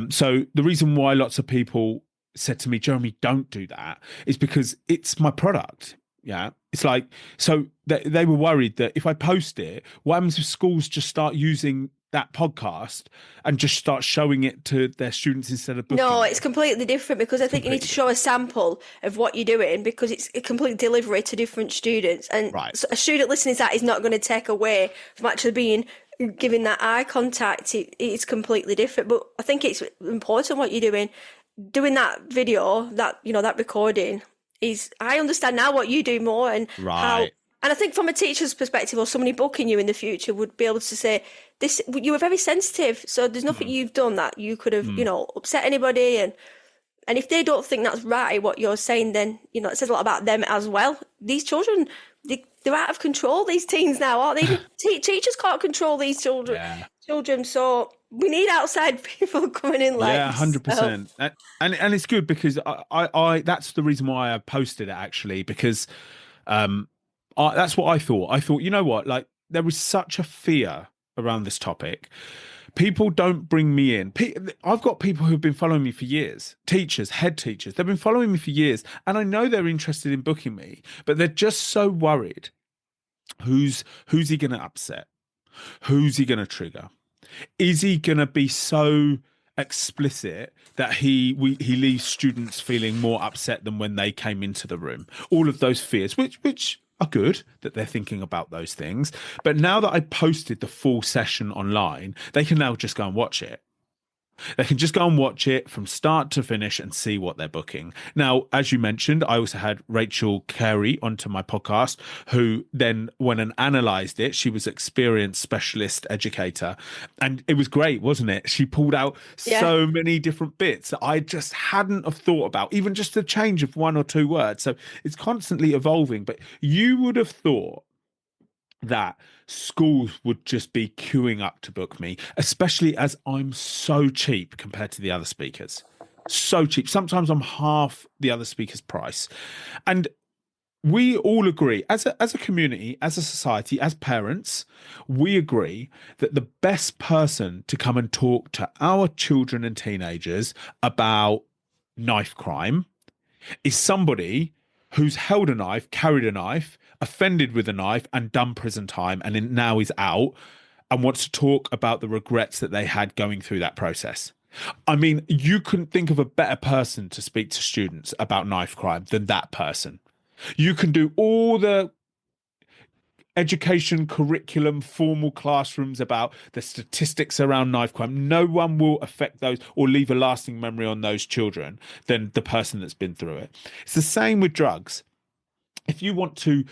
So the reason why lots of people said to me, Jeremy, don't do that, is because it's my product. Yeah. It's like, so they were worried that if I post it, what happens if schools just start using that podcast and just start showing it to their students instead of booking No, it? it's completely different, because I think you need to show a sample of what you're doing, because it's a complete delivery to different students. And Right. so a student listening to that is not going to take away from actually giving that eye contact. It's completely different. But I think it's important what you're doing that video, that recording is, I understand now what you do more, and how, Right. and I think from a teacher's perspective, or somebody booking you in the future would be able to say, this, you were very sensitive, so there's nothing you've done that you could have, upset anybody. And if they don't think that's right, what you're saying, then, it says a lot about them as well. These children, they're out of control, these teens now, aren't they? Even teachers can't control these children. Yeah. So we need outside people coming in like Yeah, 100%. And it's good because I that's the reason why I posted it, actually, because that's what I thought. I thought, you know what, like, there is such a fear around this topic. People don't bring me in. I've got people who've been following me for years, teachers, head teachers. They've been following me for years, and I know they're interested in booking me, but they're just so worried. Who's he going to upset? Who's he going to trigger? Is he going to be so explicit that he leaves students feeling more upset than when they came into the room? All of those fears, which are good that they're thinking about those things. But now that I posted the full session online, they can now just go and watch it. They can just go and watch it from start to finish and see what they're booking. Now, as you mentioned, I also had Rachel Carey onto my podcast, who then went and analysed it. She was experienced specialist educator, and it was great, wasn't it? She pulled out so many different bits that I just hadn't have thought about, even just the change of one or two words. So it's constantly evolving. But you would have thought that schools would just be queuing up to book me, especially as I'm so cheap compared to the other speakers. So cheap. Sometimes I'm half the other speaker's price. And we all agree, as a community, as a society, as parents, we agree that the best person to come and talk to our children and teenagers about knife crime is somebody who's held a knife, carried a knife, offended with a knife and done prison time and now is out and wants to talk about the regrets that they had going through that process. I mean, you couldn't think of a better person to speak to students about knife crime than that person. You can do all the education curriculum, formal classrooms about the statistics around knife crime. No one will affect those or leave a lasting memory on those children than the person that's been through it. It's the same with drugs. If you want to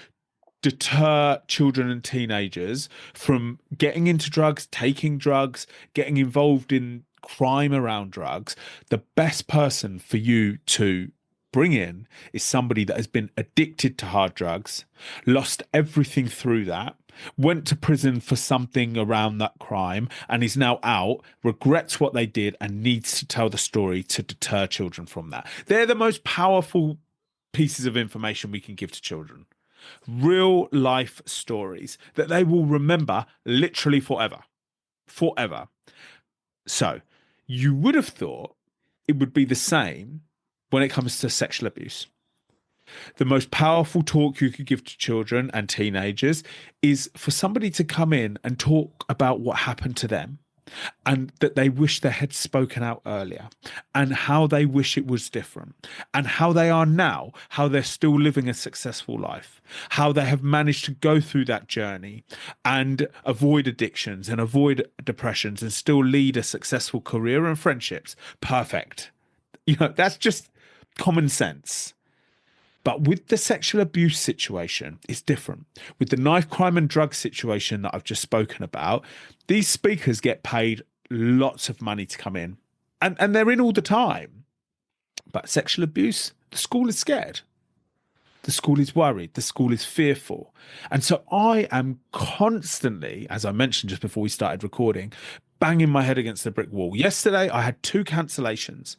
deter children and teenagers from getting into drugs, taking drugs, getting involved in crime around drugs, the best person for you to bring in is somebody that has been addicted to hard drugs, lost everything through that, went to prison for something around that crime, and is now out, regrets what they did, and needs to tell the story to deter children from that. They're the most powerful pieces of information we can give to children. Real life stories that they will remember literally forever. Forever. So you would have thought it would be the same when it comes to sexual abuse. The most powerful talk you could give to children and teenagers is for somebody to come in and talk about what happened to them and that they wish they had spoken out earlier and how they wish it was different and how they are now, how they're still living a successful life, how they have managed to go through that journey and avoid addictions and avoid depressions and still lead a successful career and friendships. Perfect. That's just common sense. But with the sexual abuse situation, it's different. With the knife crime and drug situation that I've just spoken about, these speakers get paid lots of money to come in. And they're in all the time. But sexual abuse, the school is scared. The school is worried. The school is fearful. And so I am constantly, as I mentioned just before we started recording, banging my head against the brick wall. Yesterday, I had 2 cancellations.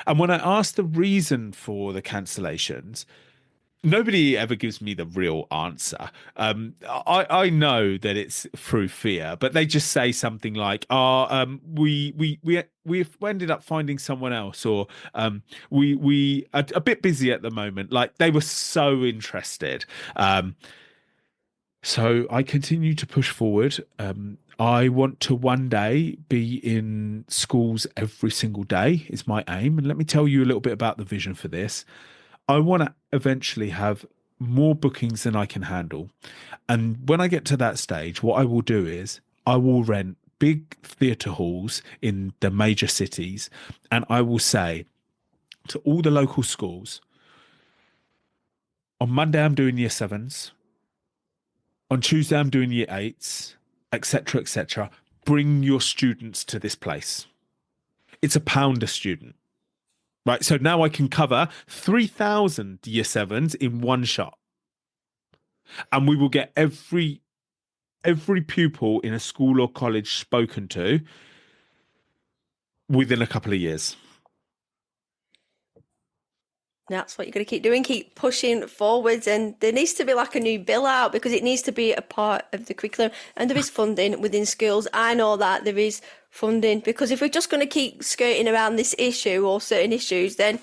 And when I asked the reason for the cancellations, nobody ever gives me the real answer. I know that it's through fear, but they just say something like, we ended up finding someone else, or we are a bit busy at the moment." Like, they were so interested. So I continue to push forward. I want to one day be in schools every single day is my aim. And let me tell you a little bit about the vision for this. I want to eventually have more bookings than I can handle. And when I get to that stage, what I will do is I will rent big theatre halls in the major cities. And I will say to all the local schools, on Monday, I'm doing year 7s. On Tuesday, I'm doing year 8s, etc., etc. Bring your students to this place. It's £1 a student, right? So now I can cover 3,000 year 7s in one shot. And we will get every pupil in a school or college spoken to within a couple of years. That's what you're going to keep doing, keep pushing forwards. And there needs to be like a new bill out, because it needs to be a part of the curriculum. And there is funding within schools. I know that there is funding, because if we're just going to keep skirting around this issue or certain issues, then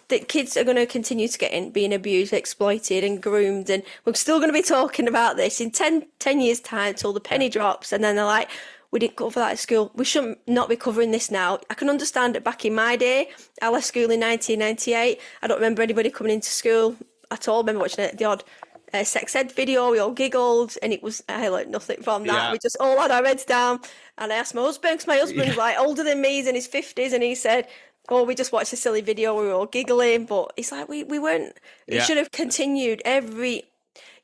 the kids are going to continue to get being abused, exploited and groomed. And we're still going to be talking about this in 10 years' time till the penny drops. And then they're like, we didn't cover that at school. We shouldn't not be covering this now. I can understand it back in my day. I left school in 1998. I don't remember anybody coming into school at all. I remember watching the odd sex ed video. We all giggled, and I learned nothing from that. Yeah. We just all had our heads down. And I asked my husband, because my husband's like older than me, he's in his 50s, and he said, "Oh, we just watched a silly video. We were all giggling." But it's like, we weren't. It should have continued every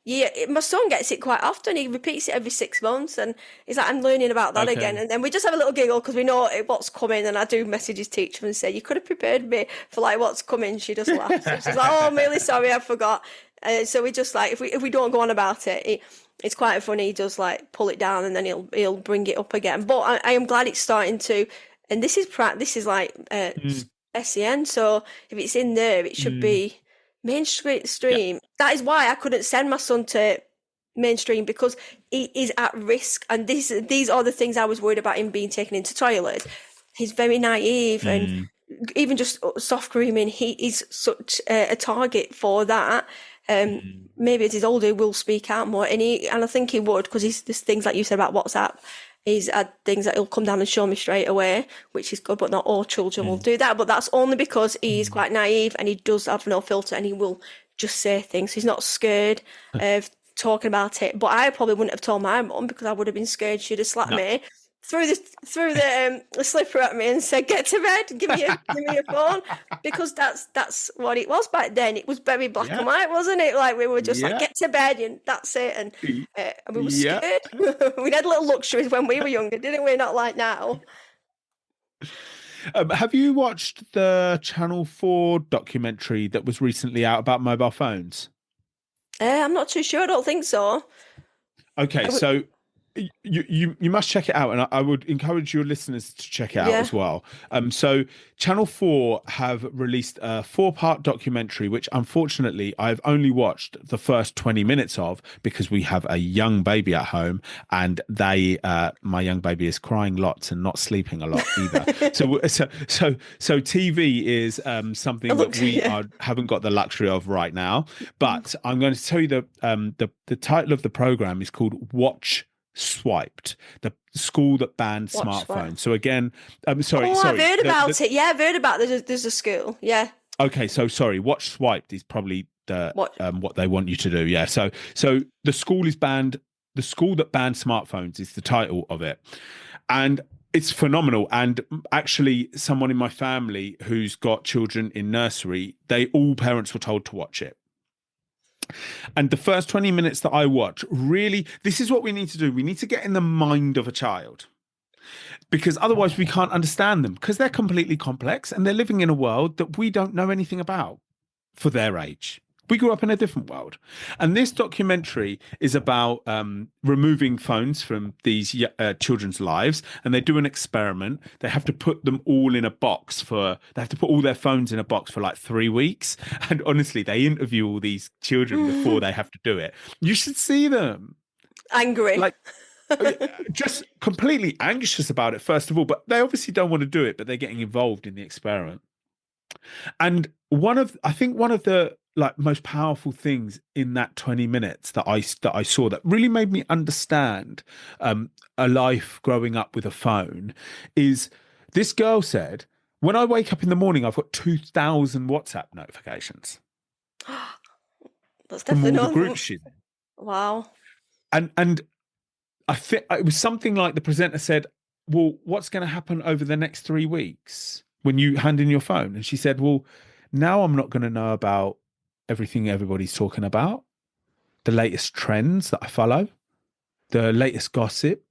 year. My son gets it quite often. He repeats it every 6 months, and he's like, "I'm learning about that again." And then we just have a little giggle because we know what's coming. And I do message his teacher and say, "You could have prepared me for like what's coming." She just laughs. She's like, "Oh, I'm really sorry, I forgot." So we just like, if we don't go on about it, it's quite funny. He does like pull it down, and then he'll bring it up again. But I am glad it's starting to. And this is like SEN, so if it's in there, it should be mainstream. Yeah. That is why I couldn't send my son to mainstream, because he is at risk. And these are the things I was worried about him being taken into toilet. He's very naive, and even just soft grooming, he is such a target for that. Mm. Maybe as he's older, he will speak out more, and I think he would, because there's things like you said about WhatsApp. He's had things that he'll come down and show me straight away, which is good, but not all children will Mm. do that. But that's only because he's Mm. quite naive and he does have no filter and he will just say things. He's not scared of talking about it. But I probably wouldn't have told my mum, because I would have been scared she'd have slapped No. me, threw the slipper at me and said, "Get to bed, give me your phone," because that's what it was back then. It was very black Yeah. and white, wasn't it? Like, we were just like, Yeah. "Get to bed," and that's it. And we were Yeah. scared. We had little luxuries when we were younger, didn't we? Not like now. Have you watched the Channel 4 documentary that was recently out about mobile phones? I'm not too sure. I don't think so. Okay, so you must check it out, and I would encourage your listeners to check it out Yeah. as well. So Channel 4 have released a 4-part documentary, which unfortunately I've only watched the first 20 minutes of, because we have a young baby at home, and my young baby is crying lots and not sleeping a lot either. So TV is something that we haven't got the luxury of right now. But I'm going to tell you the title of the program is called Watch Swiped, the school that banned smartphones. So again, sorry. I've heard about it. Yeah, I've heard about there's a school. Yeah. Okay, so sorry. Watch Swiped is probably what they want you to do. Yeah. So the school is banned. The school that banned smartphones is the title of it, and it's phenomenal. And actually, someone in my family who's got children in nursery, all parents were told to watch it. And the first 20 minutes that I watch, really, this is what we need to do. We need to get in the mind of a child, because otherwise we can't understand them, because they're completely complex and they're living in a world that we don't know anything about for their age. We grew up in a different world. And this documentary is about removing phones from these children's lives. And they do an experiment. They have to put them all in a box they have to put all their phones in a box for like 3 weeks. And honestly, they interview all these children before they have to do it. You should see them. Angry. Like, just completely anxious about it, first of all. But they obviously don't want to do it, but they're getting involved in the experiment. And I think one of the most powerful things in that 20 minutes that I saw that really made me understand a life growing up with a phone is, this girl said, when I wake up in the morning, I've got 2,000 WhatsApp notifications. That's from definitely all the groups she's in. Wow. And I think it was something like the presenter said, well, what's going to happen over the next 3 weeks when you hand in your phone? And she said, well, now I'm not going to know about everything everybody's talking about, the latest trends that I follow, the latest gossip,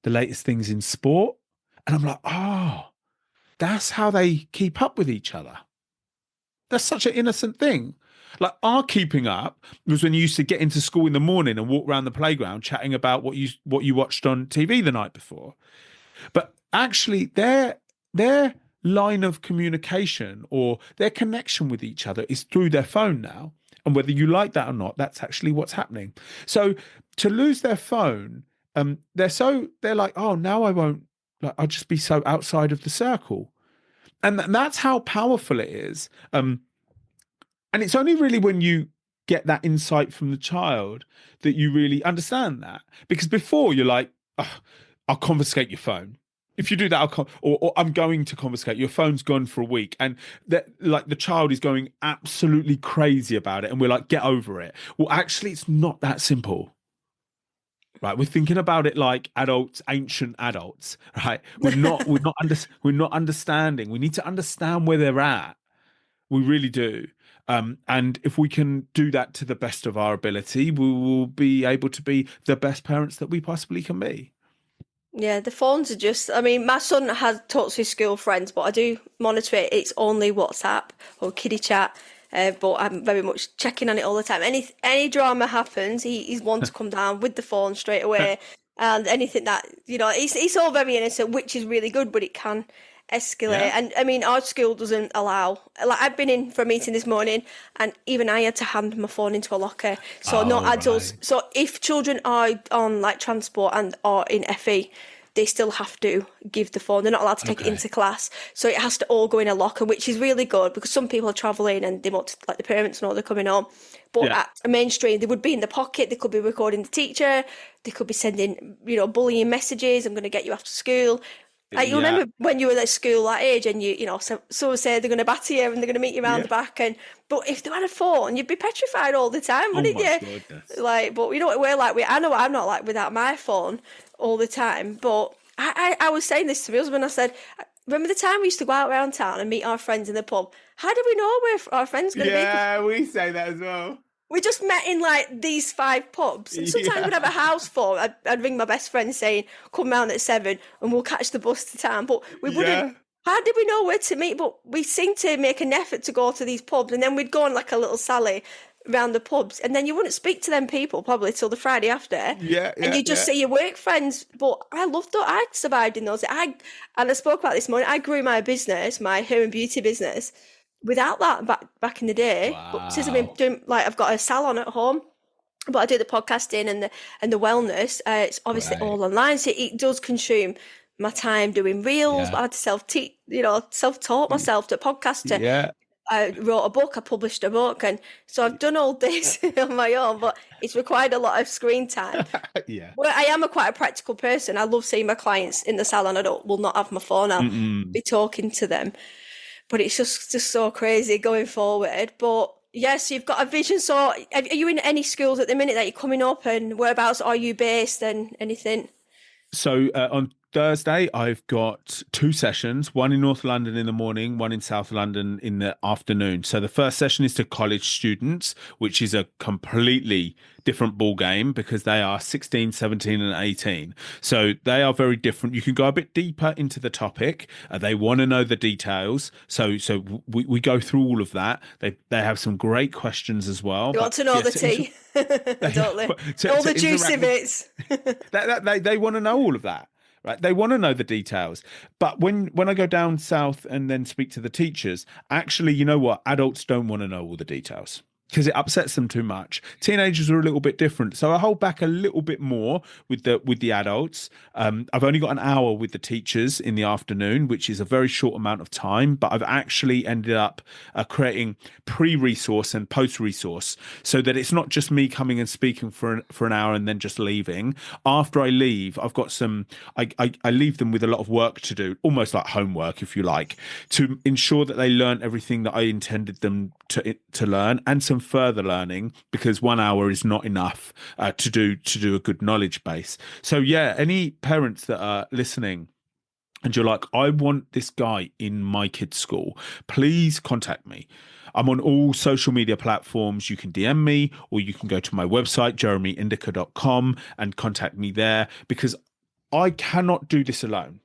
the latest things in sport. And I'm like, oh, that's how they keep up with each other. That's such an innocent thing. Like, our keeping up was when you used to get into school in the morning and walk around the playground chatting about what you watched on TV the night before. But actually, their line of communication or their connection with each other is through their phone now. And whether you like that or not, that's actually what's happening. So to lose their phone, they're like, oh, now I won't, I'll just be so outside of the circle. And that's how powerful it is. And it's only really when you get that insight from the child that you really understand that. Because before, you're like, oh, I'll confiscate your phone. If you do that, or I'm going to confiscate your phone's gone for a week, and the child is going absolutely crazy about it, and we're like, get over it. Well, actually, it's not that simple, right? We're thinking about it like adults, ancient adults, right? We're not understanding. We need to understand where they're at. We really do. And if we can do that to the best of our ability, we will be able to be the best parents that we possibly can be. Yeah, the phones are just, I mean, my son has talks to his school friends, but I do monitor it. It's only WhatsApp or kiddie chat, but I'm very much checking on it all the time. Any drama happens, he's one to come down with the phone straight away. And anything that, it's all very innocent, which is really good, but it can escalate. Yeah. And I mean, our school doesn't allow, like, I've been in for a meeting this morning and even I had to hand my phone into a locker. So not adults. Right. So if children are on like transport and or in FE, they still have to give the phone. They're not allowed to take it Okay. into class. So it has to all go in a locker, which is really good because some people are travelling and they want to, like the parents know they're coming home. But Yeah. at a mainstream, they would be in the pocket. They could be recording the teacher. They could be sending, bullying messages. I'm going to get you after school. Like, you Yeah. remember when you were at school that age and someone said they're going to batter you and they're going to meet you around Yeah. the back. But if they had a phone, you'd be petrified all the time, Oh wouldn't my you? goodness. Like, but you know what we're like. I know I'm not like without my phone all the time. But I was saying this to my husband. I said, remember the time we used to go out around town and meet our friends in the pub? How do we know where our friends going to be? 'Cause Yeah, we say that as well. we just met in like these 5 pubs, and sometimes we'd have a Yeah. house full. I'd ring my best friend saying, "Come round at 7, and we'll catch the bus to town." But we wouldn't. Yeah. How did we know where to meet? But we seemed to make an effort to go to these pubs, and then we'd go on like a little sally round the pubs, and then you wouldn't speak to them people probably till the Friday after, Yeah. and Yeah. you just Yeah. see your work friends. But I loved that. I survived in those. And I spoke about this morning. I grew my business, my hair and beauty business, without that back in the day. But since I've been Wow. doing, like, I've got a salon at home, but I do the podcasting and the wellness. It's obviously Right. all online, so it does consume my time doing reels. But Yeah. I had to self-taught myself to podcaster. Yeah. I wrote a book, I published a book, and so I've done all this on my own. But it's required a lot of screen time. Yeah. Well, I am quite a practical person. I love seeing my clients in the salon. Will not have my phone. I'll Mm-mm. be talking to them. But it's just so crazy going forward. But yes, you've got a vision. So are you in any schools at the minute that you're coming up, and whereabouts are you based and anything? So on Thursday, I've got two sessions, one in North London in the morning, one in South London in the afternoon. So the first session is to college students, which is a completely different ball game because they are 16, 17 and 18. So they are very different. You can go a bit deeper into the topic. They want to know the details. So we go through all of that. They have some great questions as well. You want But to know yeah, the tea, don't they? All to the juicy interact with bits. they want to know all of that, right? They want to know the details. But when I go down south and then speak to the teachers, actually, you know what? Adults don't want to know all the details because it upsets them too much. Teenagers are a little bit different, so I hold back a little bit more with the adults. I've only got an hour with the teachers in the afternoon, which is a very short amount of time, but I've actually ended up creating pre-resource and post-resource so that it's not just me coming and speaking for an hour and then just leaving. After I leave, I've got I leave them with a lot of work to do, almost like homework, if you like, to ensure that they learn everything that I intended them to learn and some further learning, because 1 hour is not enough to do a good knowledge base. So yeah, any parents that are listening and you're like, I want this guy in my kid's school, please contact me. I'm on all social media platforms. You can DM me or you can go to my website, jeremyindika.com, and contact me there because I cannot do this alone.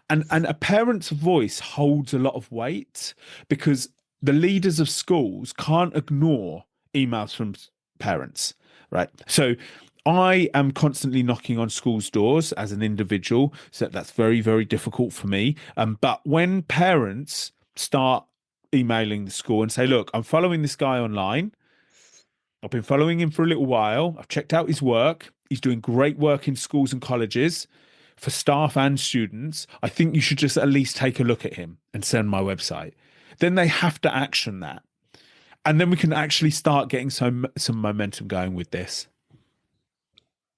And a parent's voice holds a lot of weight because the leaders of schools can't ignore emails from parents, right? So I am constantly knocking on schools' doors as an individual, so that's very, very difficult for me. But when parents start emailing the school and say, look, I'm following this guy online. I've been following him for a little while. I've checked out his work. He's doing great work in schools and colleges for staff and students. I think you should just at least take a look at him and send my website. Then they have to action that. And then we can actually start getting some momentum going with this.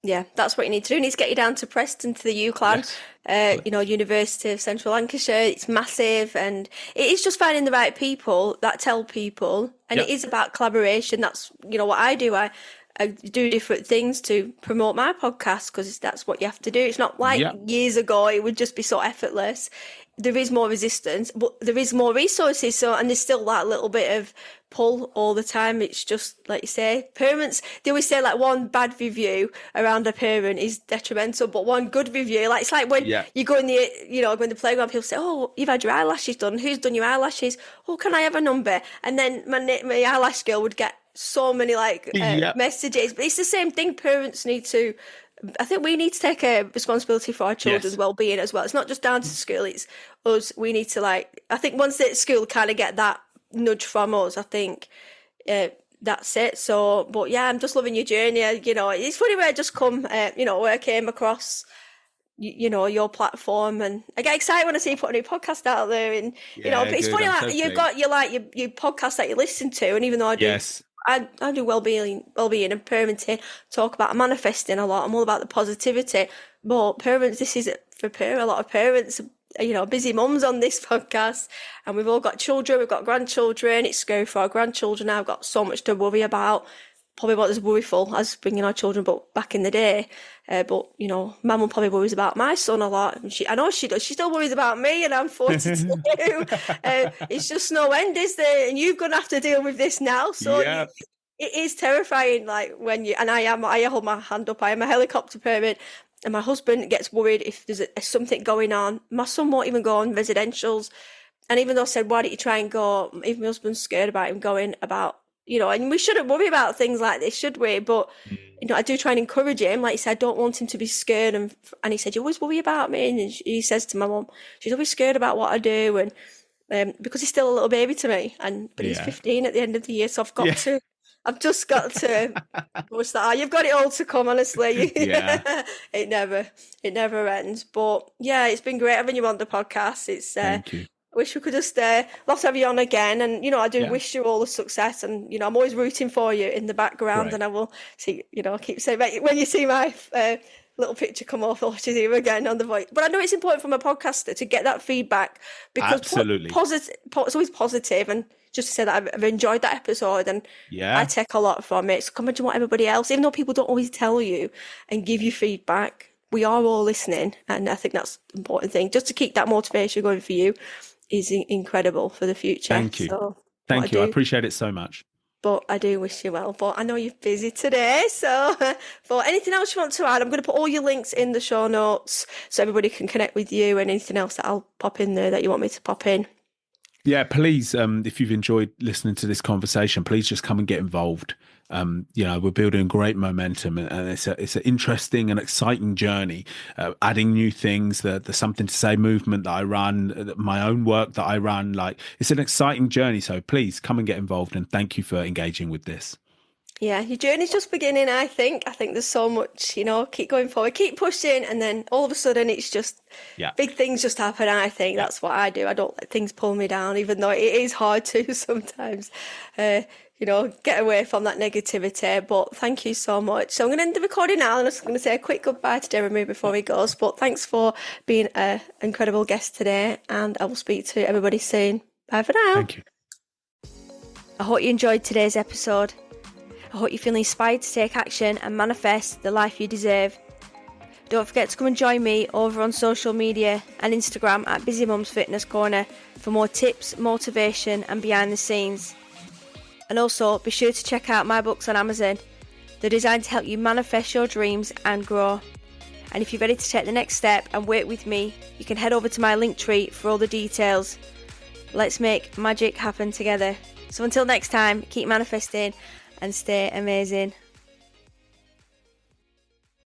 Yeah, that's what you need to do. You need to get you down to Preston, to the UCLan, Yes. University of Central Lancashire. It's massive, and it is just finding the right people that tell people, and it Yep. is about collaboration. That's, what I do. I do different things to promote my podcast because that's what you have to do. It's not like Yep. years ago, it would just be so effortless. There is more resistance, but there is more resources. So, and there's still that little bit of pull all the time. It's just like you say, parents, they always say like one bad review around a parent is detrimental, but one good review, like it's like when Yeah. you go in go in the playground, people say, "Oh, you've had your eyelashes done. Who's done your eyelashes? Oh, can I have a number?" And then my eyelash girl would get so many Yep. messages. But it's the same thing. Parents need to. I think we need to take a responsibility for our children's Yes. well-being as well. It's not just down to school; it's us. We need to I think once the school kind of get that nudge from us, I think that's it. So, but yeah, I'm just loving your journey. It's funny where I just come. Where I came across your platform, and I get excited when I see you put a new podcast out there, and but it's good. funny, I'm like so you've pleased. got your podcast that you listen to, and even though Yes. I do well-being and parenting, talk about manifesting a lot. I'm all about the positivity, but parents, this is for a lot of parents, busy mums on this podcast, and we've all got children, we've got grandchildren. It's scary for our grandchildren now. I've got so much to worry about. Probably not as worryful as bringing our children, but back in the day. But Mum probably worries about my son a lot. And I know she does. She still worries about me, and I'm 42. It's just no end, is there? And you're gonna have to deal with this now. So Yeah. it is terrifying. Like when I hold my hand up. I am a helicopter parent, and my husband gets worried if there's something going on. My son won't even go on residentials, and even though I said, why don't you try and go? Even my husband's scared about him going about. And we shouldn't worry about things like this, should we? But, I do try and encourage him. Like you said, I don't want him to be scared. And he said, you always worry about me. And he says to my mum, she's always scared about what I do. And because he's still a little baby to me. But he's 15 at the end of the year. So I've just got to, what's that? You've got it all to come, honestly. Yeah. It never ends. But yeah, it's been great having you on the podcast. Thank you. I wish we could just love to have you on again, and I do wish you all the success, and I'm always rooting for you in the background. Great. And I will see, keep saying when you see my little picture come off, or she's here again on the voice. But I know it's important from a podcaster to get that feedback, because Absolutely. it's always positive, and just to say that I've enjoyed that episode, and I take a lot from it. So come and what everybody else, even though people don't always tell you and give you feedback, we are all listening, and I think that's the important thing, just to keep that motivation going for you. Is incredible for the future. Thank you. So Thank you. I appreciate it so much. But I do wish you well. But I know you're busy today. So for anything else you want to add, I'm going to put all your links in the show notes so everybody can connect with you, and anything else that I'll pop in there that you want me to pop in. Yeah, please, if you've enjoyed listening to this conversation, please just come and get involved. We're building great momentum, and it's an interesting and exciting journey, adding new things, the Something to Say movement that I run, my own work that I run. Like, it's an exciting journey. So please come and get involved, and thank you for engaging with this. Yeah, your journey's just beginning, I think. I think there's so much, keep going forward, keep pushing, and then all of a sudden it's just big things just happen. I think that's what I do. I don't let things pull me down, even though it is hard to sometimes, get away from that negativity. But thank you so much. So I'm going to end the recording now, and I'm just going to say a quick goodbye to Jeremy before he goes. But thanks for being an incredible guest today, and I will speak to everybody soon. Bye for now. Thank you. I hope you enjoyed today's episode. I hope you feel inspired to take action and manifest the life you deserve. Don't forget to come and join me over on social media and Instagram at Busy Mums Fitness Corner for more tips, motivation and behind the scenes. And also be sure to check out my books on Amazon. They're designed to help you manifest your dreams and grow. And if you're ready to take the next step and work with me, you can head over to my Linktree for all the details. Let's make magic happen together. So until next time, keep manifesting and stay amazing.